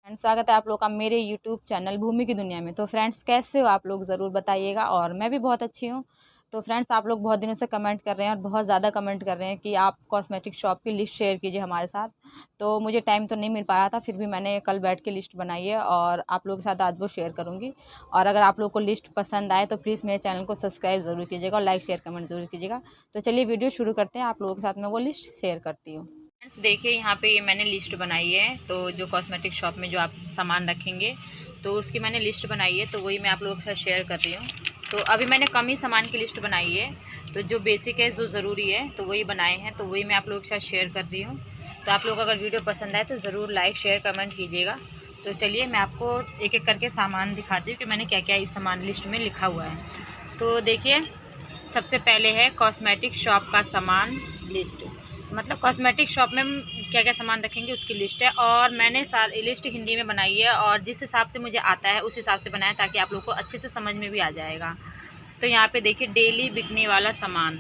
Friends, स्वागत है आप लोग का मेरे यूट्यूब चैनल भूमि की दुनिया में। तो फ्रेंड्स, कैसे हो आप लोग ज़रूर बताइएगा। और मैं भी बहुत अच्छी हूँ। तो फ्रेंड्स, आप लोग बहुत दिनों से कमेंट कर रहे हैं और बहुत ज़्यादा कमेंट कर रहे हैं कि आप कॉस्मेटिक शॉप की लिस्ट शेयर कीजिए हमारे साथ। तो मुझे टाइम तो नहीं मिल पाया था, फिर भी मैंने कल बैठ के लिस्ट बनाई है और आप लोगों के साथ आज वो शेयर करूँगी। और अगर आप लोग को लिस्ट पसंद आए तो प्लीज़ मेरे चैनल को सब्सक्राइब ज़रूर कीजिएगा और लाइक शेयर कमेंट ज़रूर कीजिएगा। तो चलिए वीडियो शुरू करते हैं, आप लोगों के साथ मैं वो लिस्ट शेयर करती हूँ। फ्रेंड्स, देखिए यहाँ पे ये मैंने लिस्ट बनाई है। तो जो कॉस्मेटिक शॉप में जो आप सामान रखेंगे तो उसकी मैंने लिस्ट बनाई है, तो वही मैं आप लोगों के साथ शेयर कर रही हूँ। तो अभी मैंने कम ही सामान की लिस्ट बनाई है, तो जो बेसिक है जो ज़रूरी है तो वही बनाए हैं, तो वही मैं आप लोगों के साथ शेयर कर रही हूँ। तो आप लोग अगर वीडियो पसंद आए तो ज़रूर लाइक शेयर कमेंट कीजिएगा। तो चलिए मैं आपको एक एक करके सामान दिखाती हूँ कि मैंने क्या क्या इस सामान लिस्ट में लिखा हुआ है। तो देखिए, सबसे पहले है कॉस्मेटिक शॉप का सामान लिस्ट, मतलब कॉस्मेटिक शॉप में क्या क्या सामान रखेंगे उसकी लिस्ट है। और मैंने सारी लिस्ट हिंदी में बनाई है और जिस हिसाब से मुझे आता है उस हिसाब से बनाया, ताकि आप लोग को अच्छे से समझ में भी आ जाएगा। तो यहाँ पे देखिए डेली बिकने वाला सामान,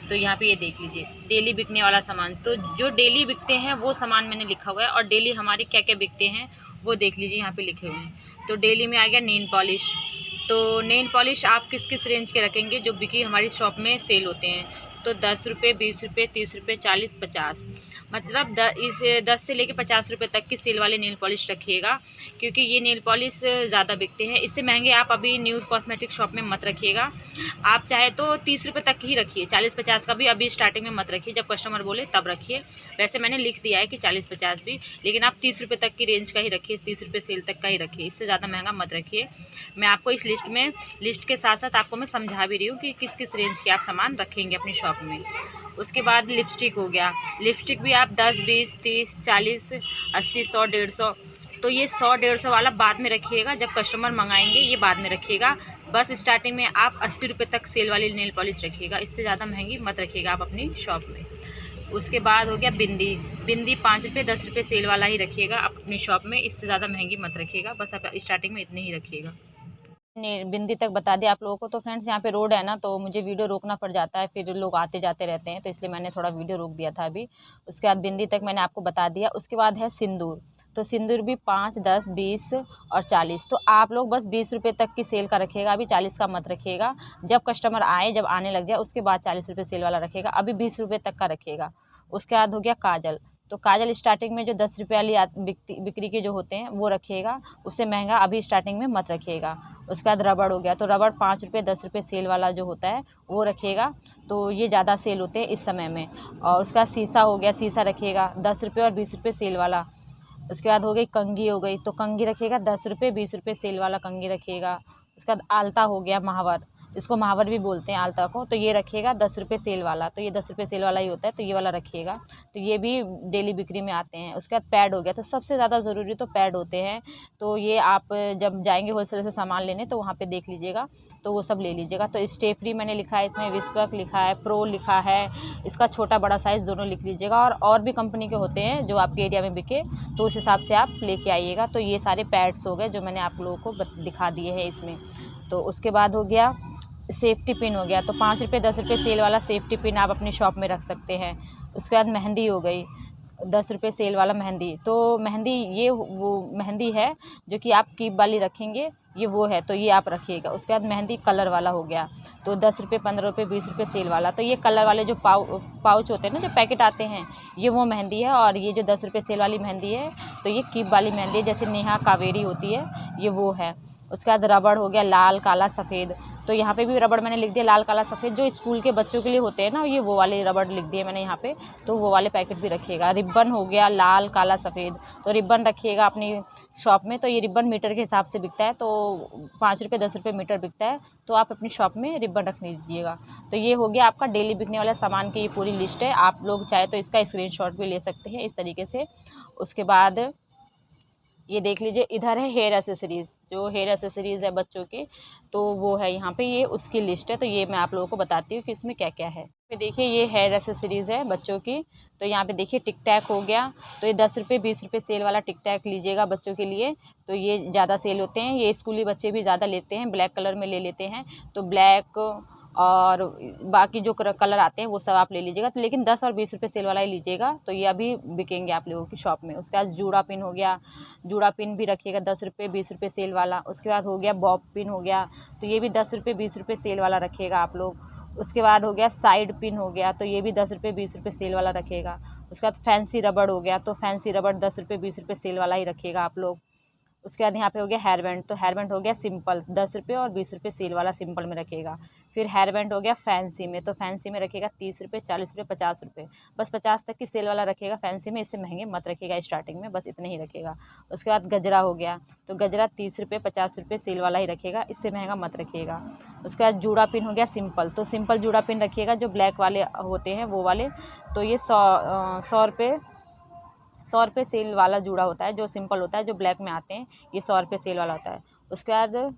तो यहाँ पे ये देख लीजिए डेली बिकने वाला सामान। तो जो डेली बिकते हैं वो सामान मैंने लिखा हुआ है, और डेली हमारे क्या क्या बिकते हैं वो देख लीजिए यहाँ पे लिखे हुए हैं। तो डेली में आ गया नेल पॉलिश। तो नेल पॉलिश आप किस किस रेंज के रखेंगे जो बिकी हमारी शॉप में सेल होते हैं। तो 10 रुपये, 20 रुपये, 30 रुपये, 40, 50, मतलब इस 10 से लेके 50 रुपये तक की सेल वाले नेल पॉलिश रखिएगा, क्योंकि ये नेल पॉलिश ज़्यादा बिकते हैं। इससे महंगे आप अभी न्यू कॉस्मेटिक शॉप में मत रखिएगा। आप चाहे तो 30 रुपये तक ही रखिए, 40-50 का भी अभी स्टार्टिंग में मत रखिए, जब कस्टमर बोले तब रखिए। वैसे मैंने लिख दिया है कि 40-50 भी, लेकिन आप 30 रुपये तक की रेंज का ही रखिए, 30 रुपये सेल तक का ही रखिए, इससे ज़्यादा महंगा मत रखिए। मैं आपको इस लिस्ट के साथ साथ आपको मैं समझा भी रही हूँ कि किस किस रेंज के आप सामान रखेंगे अपनी शॉप में। उसके बाद लिपस्टिक हो गया। लिपस्टिक भी आप 10, 20, 30, 40, 80, 100, 150, तो ये 100-150 वाला बाद में रखिएगा, जब कस्टमर मंगाएंगे ये बाद में रखिएगा। बस स्टार्टिंग में आप 80 रुपये तक सेल वाली नेल पॉलिश रखिएगा, इससे ज़्यादा महंगी मत रखिएगा आप अपनी शॉप में। उसके बाद हो गया बिंदी। बिंदी 5 रुपये, 10 रुपये सेल वाला ही रखिएगा आप अपनी शॉप में, इससे ज़्यादा महंगी मत रखिएगा, बस आप स्टार्टिंग में इतने ही रखिएगा। बिंदी तक बता दिया आप लोगों को। तो फ्रेंड्स, यहाँ पे रोड है ना, तो मुझे वीडियो रोकना पड़ जाता है, फिर लोग आते जाते रहते हैं, तो इसलिए मैंने थोड़ा वीडियो रोक दिया था अभी। उसके बाद बिंदी तक मैंने आपको बता दिया। उसके बाद है सिंदूर। तो सिंदूर भी 5, 10, 20 और 40। तो आप लोग बस 20 रुपये तक की सेल का रखिएगा, अभी 40 का मत रखिएगा। जब कस्टमर आए, जब आने लग जाए उसके बाद 40 रुपये सेल वाला रखिएगा, अभी 20 रुपये तक का रखिएगा। उसके बाद हो गया काजल। तो काजल स्टार्टिंग में जो 10 रुपये वाली बिक्री के जो होते हैं वो रखिएगा, उससे महंगा अभी स्टार्टिंग में मत रखिएगा। उसके बाद रबड़ हो गया। तो रबड़ 5 रुपये, 10 रुपये सेल वाला जो होता है वो रखिएगा, तो ये ज़्यादा सेल होते हैं इस समय में। और उसका शीशा हो गया, शीशा रखिएगा 10 रुपये और 20 रुपये सेल वाला। उसके बाद हो गई कंघी, हो गई तो कंघी रखिएगा 10 रुपये, 20 रुपये सेल वाला कंघी रखिएगा। उसके बाद आलता हो गया, महावर, इसको महावर भी बोलते हैं आलता को, तो ये रखिएगा 10 रुपये सेल वाला, तो ये 10 रुपये सेल वाला ही होता है, तो ये वाला रखिएगा। तो ये भी डेली बिक्री में आते हैं। उसके बाद पैड हो गया। तो सबसे ज़्यादा ज़रूरी तो पैड होते हैं, तो ये आप जब जाएंगे होलसेल से सामान लेने तो वहाँ पे देख लीजिएगा, तो वो सब ले लीजिएगा। तो स्टेफ्री मैंने लिखा है, इसमें विस्वक लिखा है, प्रो लिखा है, इसका छोटा बड़ा साइज़ दोनों लिख लीजिएगा। और भी कंपनी के होते हैं जो आपके एरिया में बिके, तो उस हिसाब से आप लेके आइएगा। तो ये सारे पैड्स हो गए जो मैंने आप लोगों को दिखा दिए हैं इसमें। तो उसके बाद हो गया सेफ्टी पिन हो गया। तो 5 रुपये, 10 रुपये सेल वाला सेफ्टी पिन आप अपनी शॉप में रख सकते हैं। उसके बाद मेहंदी हो गई, 10 रुपये सेल वाला मेहंदी। तो मेहंदी ये वो मेहंदी है जो कि आप कीप वाली रखेंगे, ये वो है, तो ये आप रखिएगा। उसके बाद मेहंदी कलर वाला हो गया। तो 10 रुपये, 15 रुपये, 20 रुपये सेल वाला। तो ये कलर वाले जो पाउच होते हैं ना, जो पैकेट आते हैं, ये वो मेहंदी है। और ये जो 10 रुपये सेल वाली मेहंदी है, तो ये कीप वाली मेहंदी है, जैसे नेहा कावेरी होती है, ये वो है। उसके बाद रबड़ हो गया, लाल, काला, सफ़ेद। तो यहाँ पे भी रबड़ मैंने लिख दिया लाल, काला, सफ़ेद, जो स्कूल के बच्चों के लिए होते हैं ना, ये वो वाले रबड़ लिख दिए मैंने यहाँ पे, तो वो वाले पैकेट भी रखिएगा। रिब्बन हो गया, लाल, काला, सफ़ेद। तो रिब्बन रखिएगा अपनी शॉप में। तो ये रिब्बन मीटर के हिसाब से बिकता है, तो 5 रुपये, 10 रुपये मीटर बिकता है, तो आप अपनी शॉप में रिब्बन रख लीजिएगा। तो ये हो गया आपका डेली बिकने वाला सामान की ये पूरी लिस्ट है। आप लोग चाहे तो इसका स्क्रीनशॉट भी ले सकते हैं इस तरीके से। उसके बाद ये देख लीजिए, इधर है हेयर एसेसरीज़, जो हेयर एसेसरीज़ है बच्चों की, तो वो है यहाँ पे, ये उसकी लिस्ट है। तो ये मैं आप लोगों को बताती हूँ कि इसमें क्या क्या है। फिर देखिए, ये हेयर एसेसरीज़ है बच्चों की। तो यहाँ पे देखिए टिक टैक हो गया। तो ये 10 रुपये, 20 रुपये सेल वाला टिक टैक लीजिएगा बच्चों के लिए, तो ये ज़्यादा सेल होते हैं। ये स्कूली बच्चे भी ज़्यादा लेते हैं, ब्लैक कलर में ले लेते हैं। तो ब्लैक और बाकी जो कलर आते हैं वो सब आप ले लीजिएगा। तो लेकिन 10 और 20 रुपये सेल वाला ही लीजिएगा, तो ये अभी बिकेंगे आप लोगों की शॉप में। उसके बाद जूड़ा पिन हो गया, जूड़ा पिन भी रखिएगा 10 रुपये 20 रुपये सेल वाला। उसके बाद हो गया बॉब पिन हो गया, तो ये भी 10 रुपये 20 रुपये सेल वाला रखिएगा आप लोग। उसके बाद हो गया साइड पिन हो गया, तो ये भी 10 रुपये 20 रुपये सेल वाला रखिएगा। उसके बाद फैंसी रबड़ हो गया, तो फैंसी रबड़ 10 रुपये 20 रुपये सेल वाला ही रखिएगा आप लोग। उसके बाद यहाँ पे हो गया हेयर बैंड, तो हेयर बैंड हो गया सिंपल 10 रुपये और 20 रुपये सेल वाला सिंपल में रखिएगा। फिर हेयर बैंड हो गया फैंसी में, तो फैंसी में रखिएगा 30 रुपये 40 रुपये 50 रुपये, बस 50 तक की सेल वाला रखिएगा फैंसी में, इससे महंगे मत रखिएगा स्टार्टिंग में, बस इतने ही रखिएगा। उसके बाद गजरा हो गया, तो गजरा 30 रुपये 50 रुपये सेल वाला ही रखिएगा, इससे महंगा मत रखिएगा। उसके बाद जूड़ा पिन हो गया सिंपल, तो सिंपल जूड़ा पिन रखिएगा जो ब्लैक वाले होते हैं वो वाले, तो ये 100 रुपये सेल वाला जूड़ा होता है, जो सिंपल होता है जो ब्लैक में आते हैं, ये 100 रुपये सेल वाला होता है। उसके बाद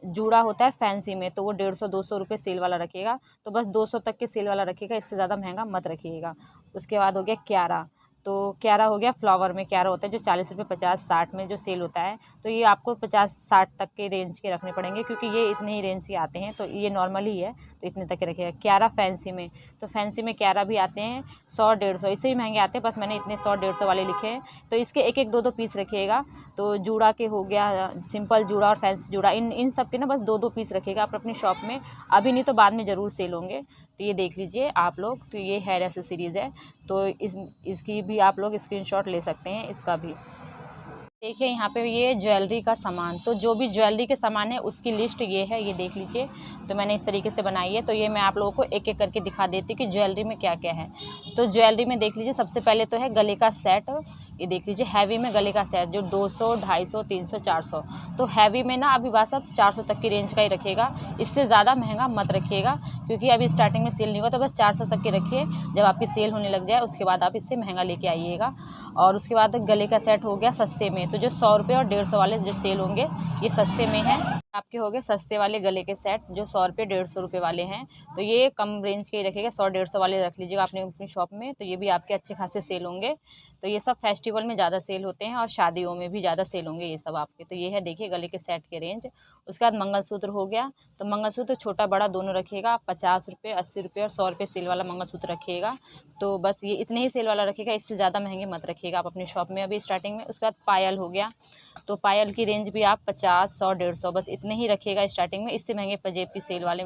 जूड़ा होता है फैंसी में, तो वो 150-200 रुपये सेल वाला रखिएगा, तो बस 200 तक के सेल वाला रखिएगा, इससे ज़्यादा महंगा मत रखिएगा। उसके बाद हो गया क्यारा, तो क्यारा हो गया फ्लावर में क्यारा होता है जो 40 रुपये 50-60 में जो सेल होता है, तो ये आपको 50-60 तक के रेंज के रखने पड़ेंगे, क्योंकि ये इतने ही रेंज के आते हैं, तो ये नॉर्मल ही है, तो इतने तक के रखिएगा। क्यारा फैंसी में, तो फैंसी में क्यारा भी आते हैं 100-150, इससे भी महंगे आते हैं, बस मैंने इतने 100-150 वाले लिखे हैं, तो इसके एक एक 2-2 पीस रखिएगा। तो जूड़ा के हो गया सिंपल जूड़ा और फैंसी जूड़ा, इन सब के ना बस 2-2 पीस रखिएगा आप अपनी शॉप में, अभी नहीं तो बाद में ज़रूर सेल होंगे। तो ये देख लीजिए आप लोग, तो ये हेयर एक्सेसरीज़ है, तो इसकी भी आप लोग स्क्रीनशॉट ले सकते हैं, इसका भी देखिए। यहाँ पे ये ज्वेलरी का सामान, तो जो भी ज्वेलरी के सामान है उसकी लिस्ट ये है, ये देख लीजिए। तो मैंने इस तरीके से बनाई है, तो ये मैं आप लोगों को एक एक करके दिखा देती हूँ कि ज्वेलरी में क्या क्या है। तो ज्वेलरी में देख लीजिए, सबसे पहले तो है गले का सेट, ये देख लीजिए हैवी में गले का सेट जो 200, 250, 300, 400, तो हैवी में ना अभी बात सब 400 तक की रेंज का ही रखिएगा, इससे ज़्यादा महंगा मत रखिएगा, क्योंकि अभी स्टार्टिंग में सेल नहीं होगा, तो बस 400 तक की रखिए। जब आपकी सेल होने लग जाए उसके बाद आप इससे महंगा लेके आइएगा। और उसके बाद गले का सेट हो गया सस्ते में, तो जो 100 रुपये और 150 वाले जो सेल होंगे ये सस्ते में हैं, आपके हो गए सस्ते वाले गले के सेट जो 100 रुपये 150 रुपये वाले हैं, तो ये कम रेंज के ही रखिएगा, 100-150 वाले रख लीजिएगा आपने अपनी शॉप में, तो ये भी आपके अच्छे खासे सेल होंगे। तो ये सब फेस्टिवल में ज़्यादा सेल होते हैं और शादियों में भी ज़्यादा सेल होंगे ये सब आपके। तो ये है देखिए गले के सेट के रेंज। उसके बाद मंगलसूत्र हो गया, तो मंगलसूत्र छोटा बड़ा दोनों रखिएगा, 50 रुपये 80 रुपये और 100 रुपये सेल वाला मंगलसूत्र रखिएगा, तो बस ये इतने ही सेल वाला रखिएगा, इससे ज़्यादा महंगे मत रखिएगा आप अपनी शॉप में अभी स्टार्टिंग में। उसके बाद पायल हो गया, तो पायल की रेंज भी आप 50, 100, 150 बस इतने ही रखिएगा स्टार्टिंग में, इससे महंगे पंजेब की सेल वाले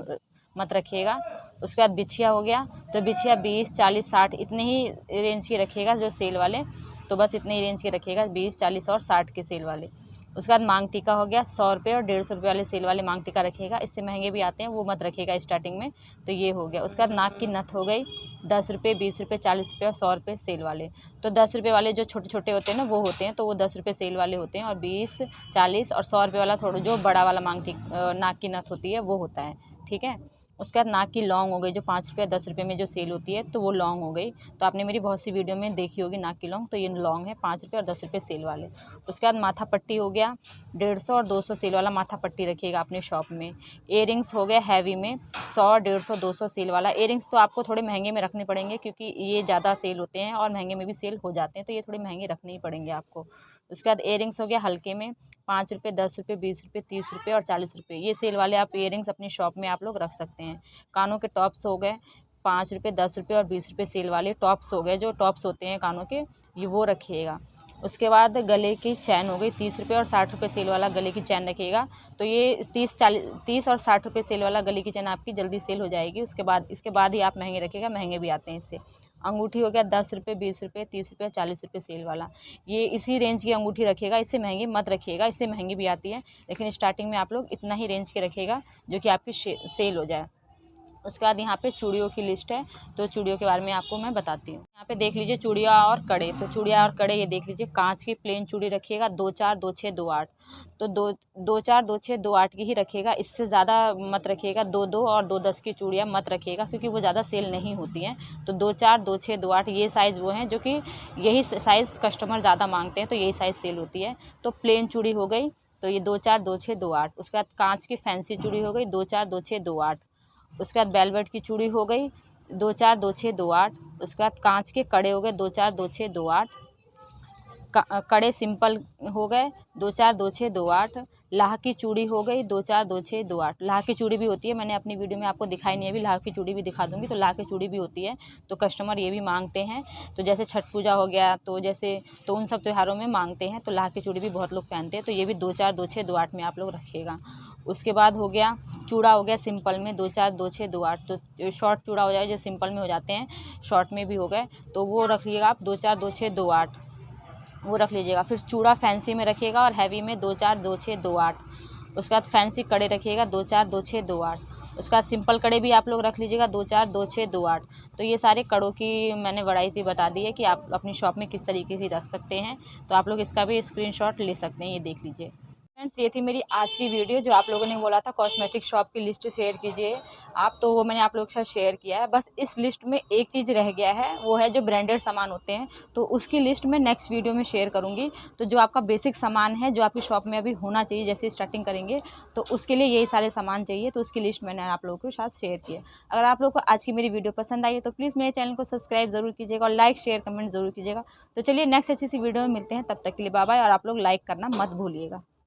मत रखिएगा। उसके बाद बिछिया हो गया, तो बिछिया 20, 40, 60 इतने ही रेंज के रखिएगा जो सेल वाले, तो बस इतने ही रेंज के रखिएगा 20, 40 और 60 के सेल वाले। उसके बाद मांग टीका हो गया, 100 रुपये और 150 रुपये वाले सेल वाले मांग टीका रखिएगा, इससे महंगे भी आते हैं वो मत रखिएगा स्टार्टिंग में, तो ये हो गया। उसके बाद नाक की नथ हो गई 10 रुपये 20 रुपये 40 रुपये और 100 रुपये सेल वाले, तो 10 रुपये वाले जो छोटे छोटे होते हैं ना वो होते हैं, तो वो 10 रुपये सेल वाले होते हैं, और 20, 40 और 100 रुपये वाला थोड़ा जो बड़ा वाला नाक की नथ होती है वो होता है, ठीक है। उसके बाद नाक की लौंग हो गई जो 5 रुपये 10 रुपये में जो सेल होती है, तो वो लौंग हो गई, तो आपने मेरी बहुत सी वीडियो में देखी होगी नाक की लौंग, तो ये लौंग है 5 रुपये और 10 रुपये सेल वाले। उसके बाद माथा पट्टी हो गया 150 और 200 सेल वाला माथा पट्टी रखिएगा अपने शॉप में। इयरिंग्स हो गया हैवी में 100, 150, 200 सेल वाला। इयरिंग्स तो आपको थोड़े महंगे में रखने पड़ेंगे, क्योंकि ये ज़्यादा सेल होते हैं और महंगे में भी सेल हो जाते हैं, तो ये थोड़े महंगे रखने ही पड़ेंगे आपको। उसके बाद इयरिंग्स हो गया हल्के में 5 रुपये 10 रुपये 20 रुपये 30 रुपये और 40 रुपये, ये सेल वाले आप इयरिंग्स अपनी शॉप में आप लोग रख सकते हैं। कानों के टॉप्स हो गए 5 रुपये 10 रुपये और 20 रुपये सेल वाले टॉप्स हो गए, जो टॉप्स होते हैं कानों के, ये वो रखिएगा। उसके बाद गले की चैन हो गई 30 रुपये और 60 रुपये सेल वाला गले की चैन रखिएगा, तो ये 30 और 60 रुपये सेल वाला गले की चैन आपकी जल्दी सेल हो जाएगी। इसके बाद ही आप महंगे रखिएगा, महंगे भी आते हैं इससे। अंगूठी हो गया 10 रुपये 20 रुपये 30 रुपये 40 रुपये सेल वाला, ये इसी रेंज की अंगूठी रखिएगा, इससे महंगी मत रखिएगा, इससे महंगी भी आती है, लेकिन स्टार्टिंग में आप लोग इतना ही रेंज के रखिएगा जो कि आपकी सेल हो जाए। उसके बाद यहाँ पे चूड़ियों की लिस्ट है, तो चूड़ियों के बारे में आपको मैं बताती हूँ। यहाँ पे देख लीजिए चूड़ियाँ और कड़े, तो चूड़ियाँ और कड़े ये देख लीजिए कांच की प्लेन चूड़ी रखिएगा 2-4, 2-6, 2-8, तो 2-4, 2-6, 2-8 की ही रखिएगा, इससे ज़्यादा मत रखिएगा। 2-2 और 2-10 की चूड़ियाँ मत रखिएगा, क्योंकि वो ज़्यादा सेल नहीं होती हैं। तो 2-4, 2-6, 2-8 ये साइज़ वो हैं जो कि यही साइज़ कस्टमर ज़्यादा मांगते हैं, तो यही साइज़ सेल होती है। तो प्लेन चूड़ी हो गई, तो ये 2-4, 2-6, 2-8। उसके बाद कांच की फैंसी चूड़ी हो गई 2-4, 2-6, 2-8। उसके बाद वेलवेट की चूड़ी हो गई 2-4, 2-6, 2-8। उसके बाद कांच के कड़े हो गए 2-4, 2-6, 2-8। कड़े सिंपल हो गए 2 4 2 6 2 8। लाह की चूड़ी हो गई 2 4 2 6 2 8। लाह की चूड़ी भी होती है, मैंने अपनी वीडियो में आपको दिखाई नहीं है, अभी लाह की चूड़ी भी दिखा दूंगी। तो लाह की चूड़ी भी होती है, तो कस्टमर ये भी मांगते हैं। तो जैसे छठ पूजा हो गया, तो उन सब त्योहारों में मांगते हैं, तो लाह की चूड़ी भी बहुत लोग पहनते हैं। तो ये भी 2 4 2 6 2 8 में आप लोग रखिएगा। उसके बाद हो गया चूड़ा हो गया सिंपल में 2 4 2 6 2 8। तो शॉर्ट चूड़ा हो जाए, जो सिंपल में हो जाते हैं, शॉर्ट में भी हो गए, तो वो रख लीजिएगा आप 2 4 2 6 2 8, वो रख लीजिएगा। फिर चूड़ा फैंसी में रखिएगा और हैवी में 2 4 2 6 2 8। उसके बाद फैंसी कड़े रखिएगा 2 4 2 6 2 8। उसके बाद सिंपल कड़े भी आप लोग रख लीजिएगा 2 4 2 6 2 8। तो ये सारे कड़ों की मैंने वैरायटी बता दी है कि आप अपनी शॉप में किस तरीके से रख सकते हैं। तो आप लोग इसका भी स्क्रीनशॉट ले सकते हैं, ये देख लीजिए। फ्रेंड्स, ये थी मेरी आज की वीडियो, जो आप लोगों ने बोला था कॉस्मेटिक शॉप की लिस्ट शेयर कीजिए आप, तो वो मैंने आप लोगों के साथ शेयर किया है। बस इस लिस्ट में एक चीज़ रह गया है, वो है जो ब्रांडेड सामान होते हैं, तो उसकी लिस्ट मैं नेक्स्ट वीडियो में शेयर करूँगी। तो जो आपका बेसिक सामान है, जो आपकी शॉप में अभी होना चाहिए, जैसे स्टार्टिंग करेंगे तो उसके लिए यही सारे सामान चाहिए, तो उसकी लिस्ट मैंने आप लोगों के साथ शेयर किया। अगर आप लोग को आज की मेरी वीडियो पसंद आई है तो प्लीज़ मेरे चैनल को सब्सक्राइब ज़रूर कीजिएगा और लाइक शेयर कमेंट ज़रूर कीजिएगा। तो चलिए नेक्स्ट अच्छी सी वीडियो में मिलते हैं, तब तक के लिए बाय बाय, और आप लोग लाइक करना मत भूलिएगा।